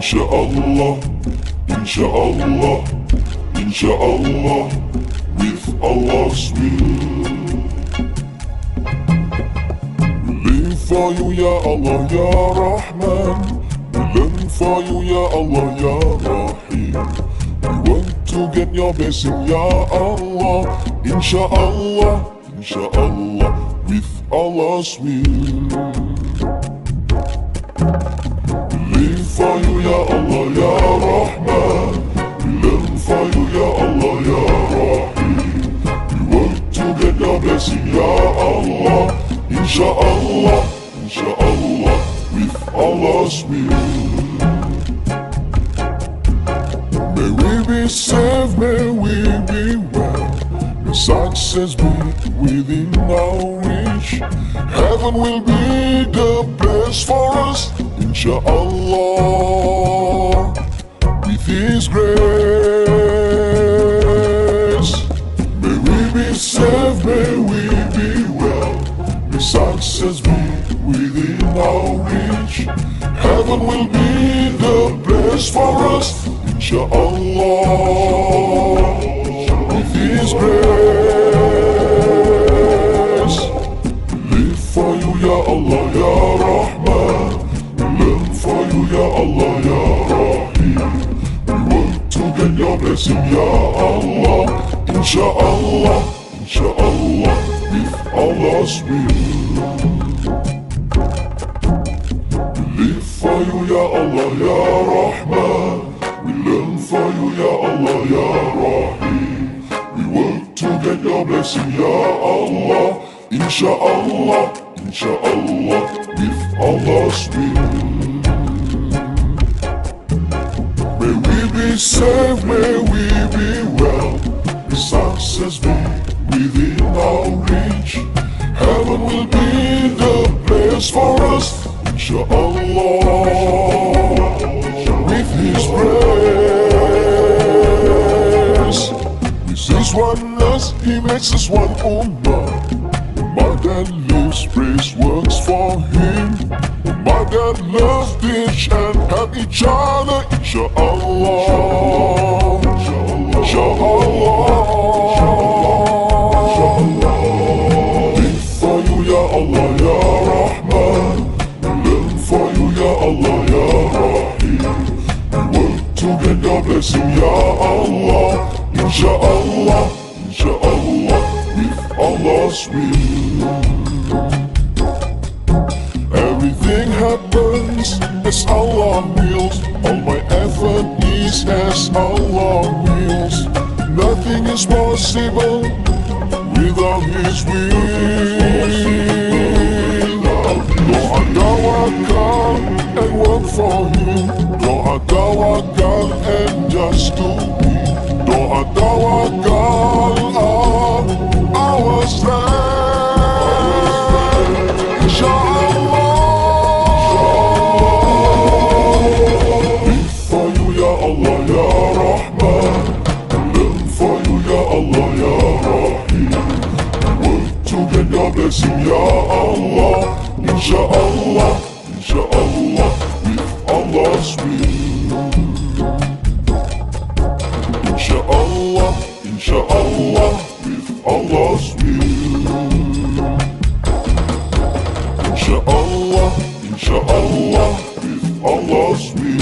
Insya Allah, Insya Allah, Insya Allah, with Allah's will. We live for you, Ya Allah, Ya Rahman. We learn for you, Ya Allah, Ya Rahim. We want to get your blessing, Ya Allah. Insya Allah, Insya Allah, with Allah's will. Live for you, Ya Allah, Ya Rahman. We learn for you, Ya Allah, Ya Rahim. We work to get your blessing, Ya Allah. Insya Allah, Insya Allah, with Allah's will. May we be saved, may we be well. May success be within our reach. Heaven will be the place for us. Insya Allah, with His grace. May we be saved, may we be well. May success be within our reach. Heaven will be the place for us. Insya Allah, with His grace. Live for you, Ya Allah, Ya Rahman. For you, Ya Allah, Ya Rahim. We want to get your blessing, Ya Allah. Insya Allah, Insya Allah, with Allah's will. We live for you, Ya Allah, Ya Rahman. We learn for you, Ya Allah, Ya Rahim. We work to get your blessing, Ya Allah. Insya Allah, Insya Allah, with Allah's will. May we be saved, may we be well. May success be within our reach. Heaven will be the place for us. Insya Allah, with His praise. This is oneness, He makes us one ummah. Ummah that lives, praise works for Him. Ummah that love each and help each other. Insya Allah, Insya Allah. Live for you, Ya Allah, Ya Rahman. Learn for you, Ya Allah, Ya Rahim. We work to get your blessing, Ya Allah. Insya Allah, Insya Allah, with Allah's will. Everything happens as Allah wills. All my effort is as Allah wills. Nothing is possible without His will. Doa tawakal and work for Him. Doa tawakal and just do it. Doa tawakal on our strength. Insya Allah. Live for you, Ya Allah, Ya Rahman. Learn for you, Ya Allah, Ya Rahim. Work to get your blessing, Ya Allah. Insya Allah, Insya Allah, with Allah's will. Insya Allah, Insya Allah, with Allah's will. Insya Allah, Insya Allah, with Allah's will.